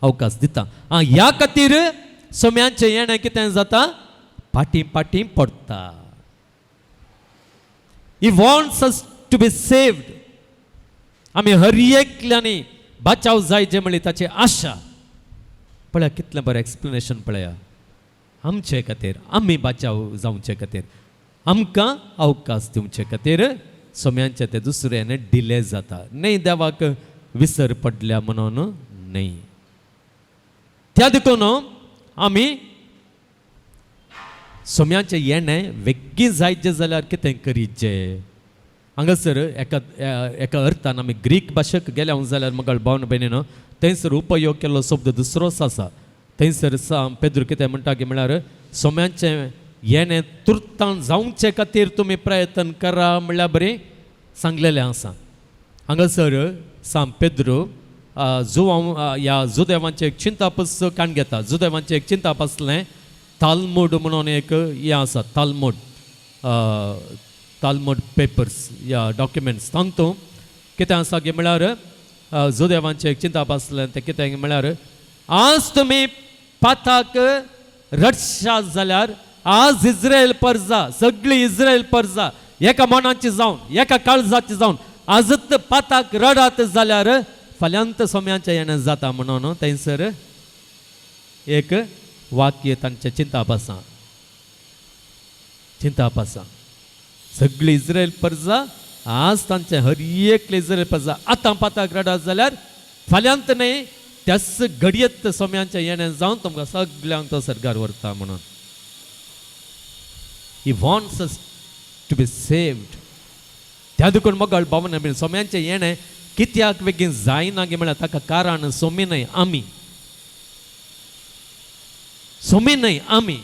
अवकाश दितां ह्या खातीर सोम्यांचें येणें कितें जाता पाटी पडटा he wants us to be saved आमी हर एकल्यांनी बाचाव जाय जे म्हणली ताची आशा पळया कितलें बरें एक्सप्लेनेशन पळया आमचे खातीर आमी बाचाव जावचे खातीर आमकां अवकाश दिवचे खातीर सोम्यांचे ते दुसऱ्यान डिले जाता न्ही देवाक विसर पडल्या म्हणून न्ही त्या देखून आमी सोम्याचें येणें वेग्गीं जायचें जाल्यार कितें करीचें हांगासर एका अर्थान आमी ग्रीक भाशेक गेल्या जाल्यार मगळ भावन भयणीनो थंयसर उपयोग केल्लो शब्द दुसरोच आसा थंयसर पेद्रू कितें म्हणटा की म्हळ्यार सोम्याचें येणें तुर्तान जावचे खातीर तुमी प्रयत्न करा म्हळ्यार बरें सांगलेलें आसा हांगासर पेद्रू ह्या जुदेवांचें एक चिंता पुस्तकान घेता जुदेवांचें एक चिंता आसलें तालमूड म्हणून एक हें आसा तालमूड पेपर्स या डॉक्युमेंट्स तांतूं कितें आसा की म्हळ्यार जुदेवांचें एक चिंता आसलें तें कितें म्हळ्यार आज तुमी पाताक रडशात जाल्यार आज इज्रायल परजा सगळी इज्रायल परजा एका मनाची जावन एका काळजाची जावन आजच पाताक रडात जाल्यार फाल्यांत सोम्याचें येणें जाता म्हणून थंयसर एक वाक्य तांचे चिंताप आसा सगळी इज्रायल परजा आज तांचे हर एक इज्रायल परजा आतां पाताक रडात जाल्यार फाल्यांत न्ही त्याच घडयेत सोम्याचें येणें जावन तुमकां सगळ्यांक तो सरकार व्हरता म्हणून he wants us to be saved त्या देखून मगळ भावन सोम्याचें येणें कित्याक बेगीन जायना गे म्हळ्यार ताका कारण सोमी न्हय आमी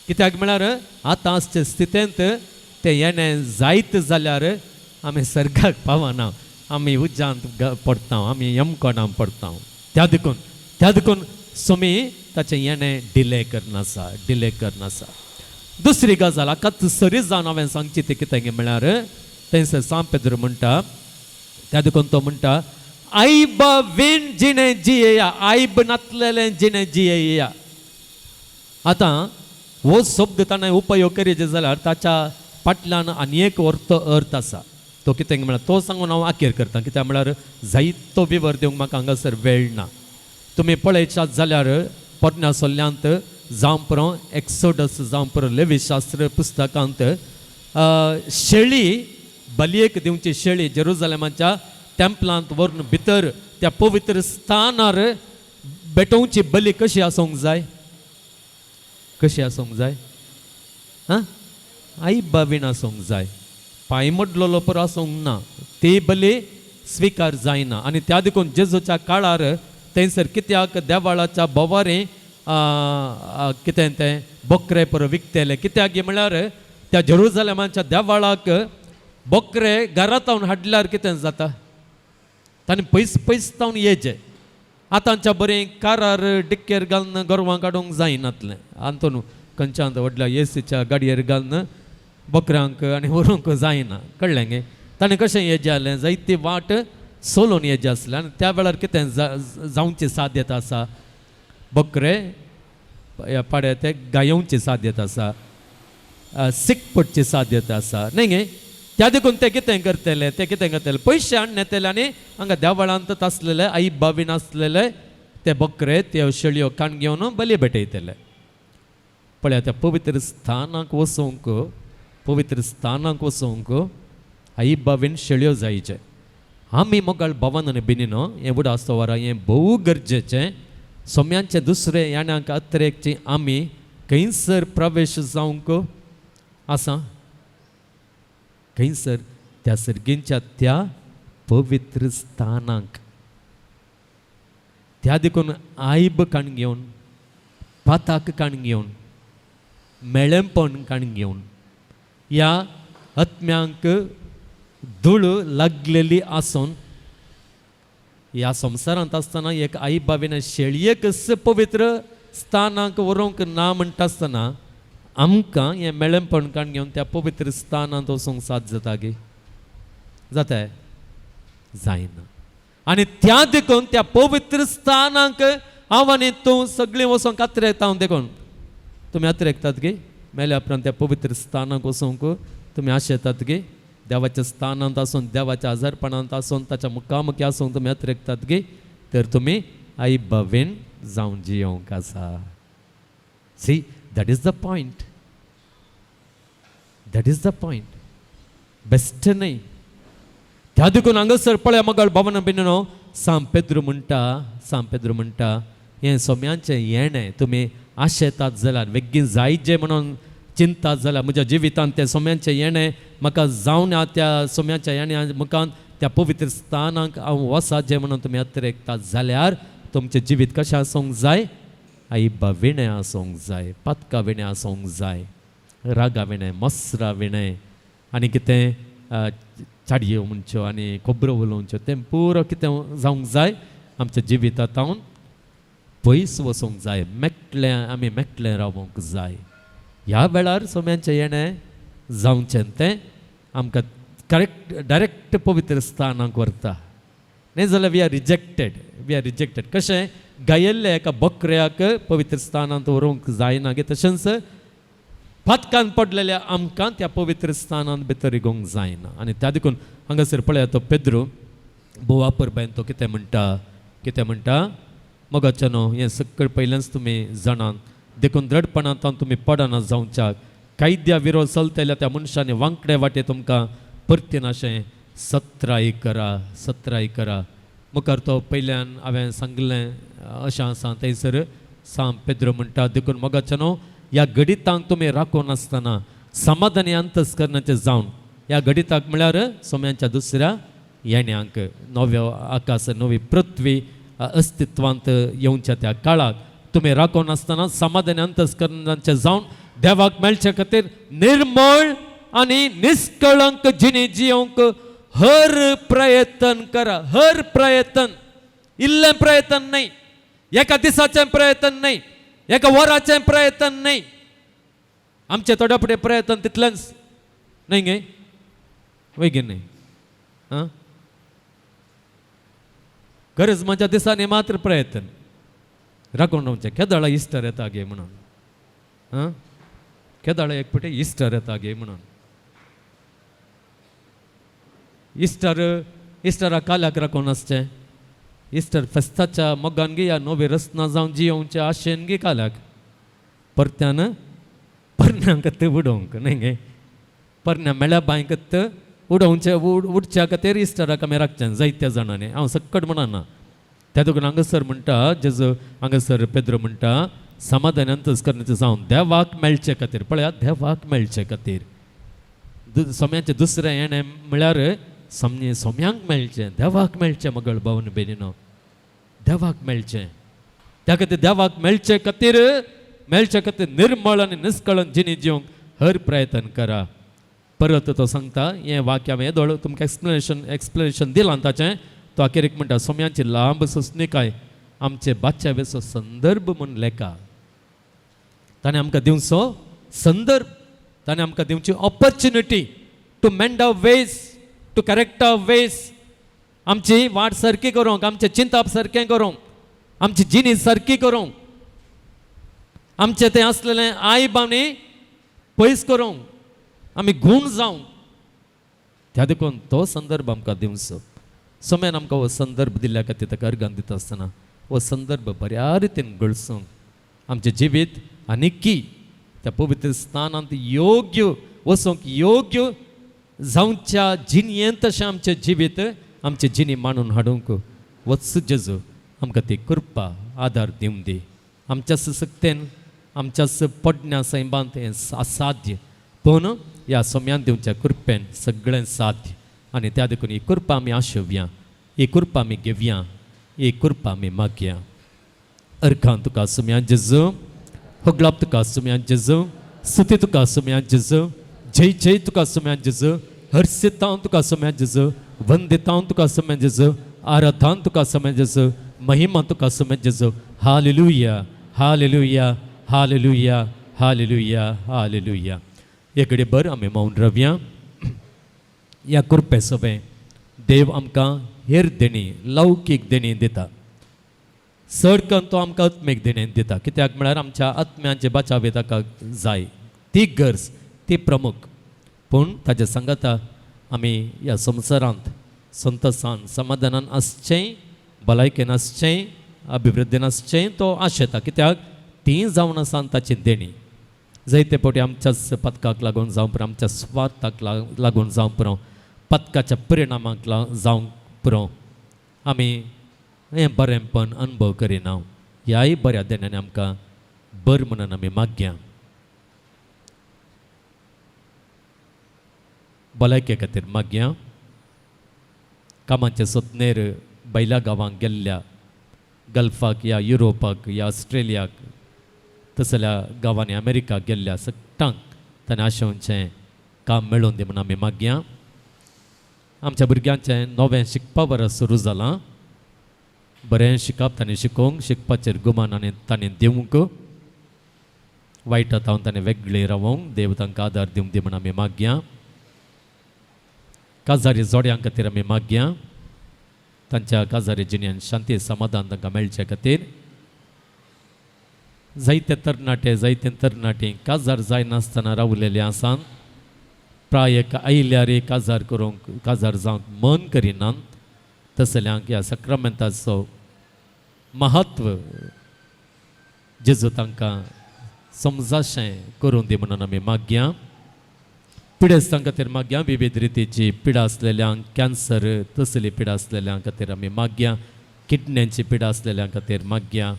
कित्याक म्हळ्यार आतां आसचे स्थितींत तें येणें जायत जाल्यार आमी सर्गाक पावना आमी उज्यांत पडटा आमी यमकोणां पडटा त्या देखून सोमी ताचें येणें डिले करनासा दुसरी गजाल आतां सरी जावन हांवें सांगची ती कितें गे म्हळ्यार थंयसर पेद्रू म्हणटा त्या देखून तो म्हणटा आयब वीण जिणें जियेया आयब नातलेलें जिणें जियेया आतां हो शब्द ताणें उपयोग करीत जाल्यार ताच्या फाटल्यान आनी एक अर्थ आसा तो कितें म्हळ्यार तो सांगून हांव आखेर करता कित्याक म्हळ्यार जायतो विवर दिवंक म्हाका हांगासर वेळ ना तुमी पळयशात जाल्यार पोरण्या सोल्ल्यांत जावं पुरो एक्सोडस जावं पुरो लेवी शास्त्र पुस्तकांत शेळी बलयेक दिवची शेळी जेरुसलेमाच्या टेंपलांत व्हरून भितर त्या पवित्र स्थानार बेटोवची बली कशी आसूंक जाय हां आई बाबीन आसूंक जाय पांय मोडलोलो पुरो आसूंक ना ती बली स्विकार जायना आनी त्या देखून जेजूच्या काळार थंयसर कित्याक देवाळाच्या बोवारी कितें तें बोकरे पुरो विकतेले कित्याक म्हळ्यार त्या जेरुसलेमाच्या देवाळाक बोकरे घरांत हाडल्यार कितें जाता ताणें पयस तावन येचे आतांच्या बरें कारार डिक्केर घालून गोरवां काडूंक जायनातलें आंतून खंयच्यान व्हडल्या एसीच्या गाडयेर घालून बोकऱ्यांक आनी व्हरूंक जायना कळ्ळें गे ताणें कशें येजें जालें जायती वाट सोलून येजें आसलें आनी त्या वेळार कितें जावची साध्यता आसा बोकरे पाडे ते गायोवची साध्यता आसा सीक पडची साध्यता आसा न्ही गे त्या देखून ते कितें करतले पयशे हाडनेतले आनी हांगा देवाळांत आसलेले आई बाबीन आसलेले ते बोकरे त्यो शेळयो काण घेवन बली भेटयतले पळय त्या पवित्र स्थानाक वचूंक आई बाबीन शेळयो जायचे आमी मोगाळ भवन बिनिनो हें बुड आसतोवरा हें भोव गरजेचें सोम्यांचे दुसरे येण्याक अत्रेकची आमी खंयसर प्रवेश जावंक आसा खंयसर त्या सर्गींच्या त्या पवित्र स्थानाक त्या देखून आयब काण घेवन पाताक काण घेवन मेळेंपण काण घेवन ह्या आत्म्यांक धूळ लागलेली आसून ह्या संवसारांत आसतना एक आई बाबीन शेळयेक पवित्र स्थानाक व्हरूंक ना म्हणटा आसतना आमकां हें मेळेंपण काण घेवन त्या पवित्र स्थानांत वचूंक साद जाता गे जाता जायना आनी त्या देखून त्या पवित्र स्थानाक हांव आनी तूं सगळीं वचोंक आत्रेकता देखून तुमी आत्रेकतात गे मेल्या उपरांत त्या पवित्र स्थानाक वचोंक तुमी आशेतात गे देवाच्या स्थानांत आसून देवाच्या आजारपणांत आसून ताच्या मुखामुखी आसून तुमी आत्रेकतात गे तर तुमी आई बाबेन जावन जियोंक आसा सी that is the point best न्ही त्या देखून हांगासर पळय मोगाळ भवन बिनो सांपेद्रू म्हणटा हें सोम्यांचें येणें तुमी आशेतात जाल्यार बेगीन जायचे म्हणून चिंतात जाल्यार म्हज्या जिवितांत तें सोम्यांचें येणें म्हाका जावन त्या सोम्याच्या येण्या मुखांत त्या पवित्र स्थानाक हांव वसाचें म्हणून तुमी अतिरेकतात जाल्यार तुमचें जिवीत कशें आसूंक जाय आईबा विणें आसूंक जाय पातका विणें आसूंक जाय रागा विणें मसरा विणें आनी कितें चाडयो म्हणच्यो आनी खोबरो उलोवच्यो तें पुरो कितें जावंक जाय आमच्या जिवितांत पयस वचूंक जाय आमी मेकळें रावूंक जाय ह्या वेळार सोम्यांचें येणें जावचें तें आमकां डायरेक्ट पवित्र स्थानाक व्हरता न्ही जाल्यार वी आर रिजेक्टेड कशें गायल्ले एका बकऱ्याक पवित्र स्थानांत व्हरूंक जायना गे तशेंच फातकान पडलेल्या आमकां त्या पवित्र स्थानांत भितर इगोवंक जायना आनी त्या देखून हांगासर पळया तो पेद्रू बोवापर बायन तो कितें म्हणटा मोगाचेनो हें सकयल पयलेंच तुमी जाणात देखून दृढपणांत तुमी पडना जावच्याक कायद्या विरोध चलतल्या त्या मनशांनी वांकडे वाटे तुमकां परतीन अशें सत्राई करा मुखार तो पयल्यान हांवें सांगलें अशें आसा थंयसर सांब पेद्रो म्हणटा देखून मोगाचेनो ह्या गडितांक तुमी राखून आसतना समाधानी अंतस्करणाचें जावन ह्या गडिताक म्हळ्यार सोम्यांच्या दुसऱ्या येण्याक नव्यो आकाश नवी पृथ्वी अस्तित्वांत येवच्या त्या काळाक तुमी राखून आसतना समाधानी अंतस्करणाचें जावन देवाक मेळचे खातीर निर्मळ आनी निष्कळंक जिणे जियोंक हर प्रयत्न करा हर प्रयत्न इल्लें प्रयत्न न्ही एका दिसाचें प्रयत्न न्ही एका वराचें प्रयत्न न्ही आमचे थोडे फुडें प्रयत्न तितलेंच न्ही गे वैगीन न्ही आं गरज म्हज्या दिसांनी मात्र प्रयत्न राखून रावचें केदाळा इस्टर येता गे म्हणून आं केदाळा एक फावटी इस्टर येता गे म्हणून इस्टरा काल्याक राखून आसचें इस्टर फेस्ताच्या मोगान गे या नवे रस्ना जावन जियोवचे आशेन गे काल्याक परन्यांक उडोवंक न्ही गे परन्या मेळ्या बांयक उडच्या खातीर इस्टराक आमी राखचें जायत्या जाणांनी हांव सकट म्हणना त्या देखून हांगासर म्हणटा जेजू हांगासर पेद्रो म्हणटा समाधान अंतस्करणाचें जावन देवाक मेळचे खातीर पळया देवाक मेळचे खातीर सोम्याचें दुसरें येणें म्हळ्यार सोम्यांक मेळचें देवाक मेळचें मगळ भावन बेनिनो देवाक मेळचें त्या खातीर देवाक मेळचे खातीर निर्मळ आनी निष्कळंक जिणे जिवंक हर प्रयत्न करा परत तो सांगता हें वाक्य हांवें येदोळ तुमकां एक्सप्लेनेशन दिलां ताचें तो अखेरेक म्हणटा सोम्यांची लांब सोंसणीकाय आमचे बादच्या वेचो संदर्भ म्हूण लेखा ताणें आमकां दिवचो संदर्भ ताणें आमकां दिवची opportunity to mend our ways to correct our ways आमची वाट सारकी करूंक आमचें चिंतप सारकें करूंक आमची जिणी सारकी करूंक आमचें तें आसलेलें आई बावनी पयस करूंक आमी गूण जावं त्या देखून तो संदर्भ आमकां दिवचो सोम्यान आमकां हो संदर्भ दिल्ल्या खातीर ताका अर्गान दिता आसतना हो संदर्भ बऱ्या रितीन गळसूंक आमचें जिवीत आनिकी त्या पवित्र स्थानांत योग्य वचूंक योग्य जावच्या जिणयेंत तशें आमचें जिवीत आमचें जिणी मांडून हाडूंक वच जेजू आमकां ती कृपा आदार दिवंक दी आमच्या सक्तेन आमच्या पडण्या सैबांत हें असाध्य पूण ह्या सोम्यान दिवच्या कृपेन सगळें साध्य आनी त्या देखून ही कृपा आमी आशोवया ही कृपा आमी घेवया ही कृपा आमी मागया अर्खां तुका सोम्या जेजू होगलाप तुका सोम्या जेजू स्तुती तुका सोम्या जेजू जय जय तुका सोम्या जेजू हर्षितां तुका सोम्या जेजू वंदितां तुका सोम्या जेजू आराधां तुका सोम्या जेजू महिमा तुका सोम्या जेजू hallelujah hallelujah hallelujah hallelujah hallelujah एक घडी भर आमी मौन रावया ह्या कृपे सोबे देव आमकां हेर देणी लौकीक देणी दिता चड करून तो आमकां आत्मीक देणी दिता कित्याक म्हळ्यार आमच्या आत्म्याचे बचावे ताका जाय ती गरज ती प्रमुख पूण ताच्या सांगाता आमी ह्या संवसारांत संतोशान समाधानान आसचें भलायकेन आसचें अभिवृद्धीन आसचें तो आशेता कित्याक ती जावन आसा ताची देणी जायते फावटी आमच्याच पथकाक लागून जावं पुरो आमच्या स्वार्थाक लागून जावं पुरो पथकाच्या परिणामाक जावं पुरो आमी हें बरेंपण अनुभव करिना ह्याय बऱ्या देण्याने आमकां बर म्हणून आमी मागया. भलायके खातीर मागया. कामाच्या सोदनेर बैला गांवांक गेल्ल्या गल्फाक या युरोपाक या ऑस्ट्रेलियाक तसल्या गांवांनी अमेरिकाक गेल्ल्या सगळ्यांक ताणें आशेवचें काम मेळोवन दी म्हणून आमी मागया. आमच्या भुरग्यांचें नवें शिकपा बरें सुरू जालां. बरें शिकप ताणें शिकोवंक शिकपाचेर गुमान आनी ताणें दिवंक वायटांत ताणें वेगळें रावोंक देव तांकां आदार दिवंक दी म्हणून आमी मागया. काजारी जोड्यां खातीर आमी मागया. तांच्या काजारी जिणेंत शांती समाधान तांकां मेळचे खातीर. जायते तरणाटे काजार जायनासतना रावलेले आसात. प्रायेक आयल्यार काजार करूंक काजार जावंक मन करिनात. तसल्यांक ह्या सक्रामेंताचो महत्व जेजू तांकां समजाशें करून दी म्हणून आमी मागया. पिडेस्तां खातीर मागया. विविध रितीची पिडा आसलेल्यांक कॅन्सर तसली पिडा आसलेल्यां खातीर आमी मागया. किडण्यांची पिडा आसलेल्यां खातीर मागया.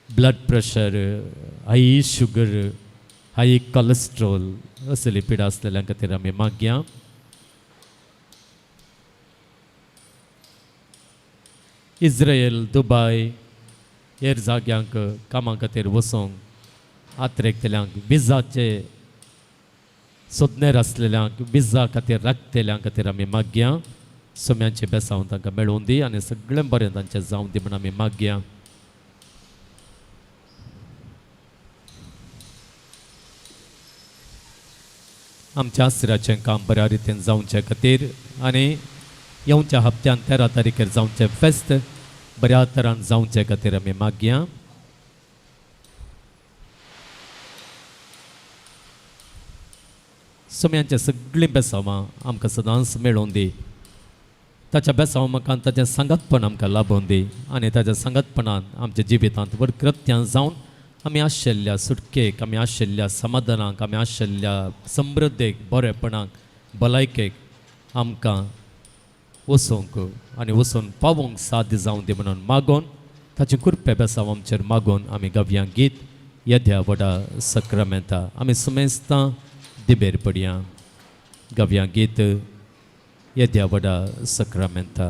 ब्लड प्रेशर, हाय शुगर, हाय कोलेस्ट्रॉल असली पिडा आसलेल्यां खातीर आमी मागया. इज्रायल, दुबय हेर जाग्यांक कामा खातीर वचोंक आत्रेकतेल्यांक विजाचे सोदनेर आसलेल्यांक विजा खातीर राखतेल्यां खातीर आमी मागया. सोम्यांची बेसांव तांकां मेळोवन दी आनी सगळें बरें तांचें जावं दी म्हणून आमी मागया. आमच्या आसराचें काम बऱ्या रितीन जावचे खातीर आनी येवच्या हप्त्यान 13 तारीखेर जावचें फेस्त बऱ्या तरान जावचे खातीर आमी मागया. सोम्यांचें सगळीं बेसांवां आमकां सदांच मेळोवन दी. ताच्या बेसांवां ताचें सांगतपण आमकां लाभोवन दी आनी ताच्या सांगतपणान आमच्या जिवितांत वरकृत्यां जावन आमी आशिल्ल्या सुटकेक, आमी आशिल्ल्या समाधानाक, आमी आशिल्ल्या समृद्धेक, बरेपणाक, भलायकेक आमकां वचोंक आनी वचून पावोंक साध्य जावं दी म्हणून मागोन ताची कृपे बेसांव आमचेर मागोन आमी गावया गीत येद्या व्हडा सक्रामेंता. आमी सुमेस्तां दिबेर पडया. गावया गीत येद्या व्हडा सक्रामेंता.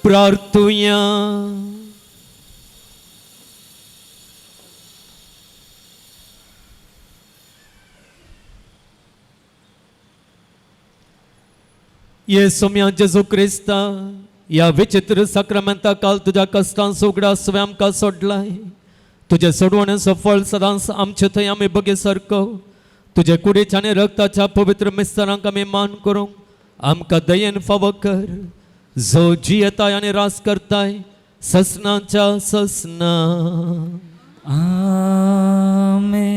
प्रार्थुया. ये सोम्या जेजू क्रिस्ता या विचित्र सक्रामेंता काल तुझ्या कष्टां सोगडा सगळें आमकां सोडलाय. तुझे सोडवण्याचो फळ सदांच आमचे थंय आमी बगे सारको तुझे कुडीच्या आनी रक्ताच्या पवित्र मिस्तारांक आमी मान करूंक आमकां दयेन फावो कर. जो जियेताय आनी रास करताय ससनांच्या ससना आमेन.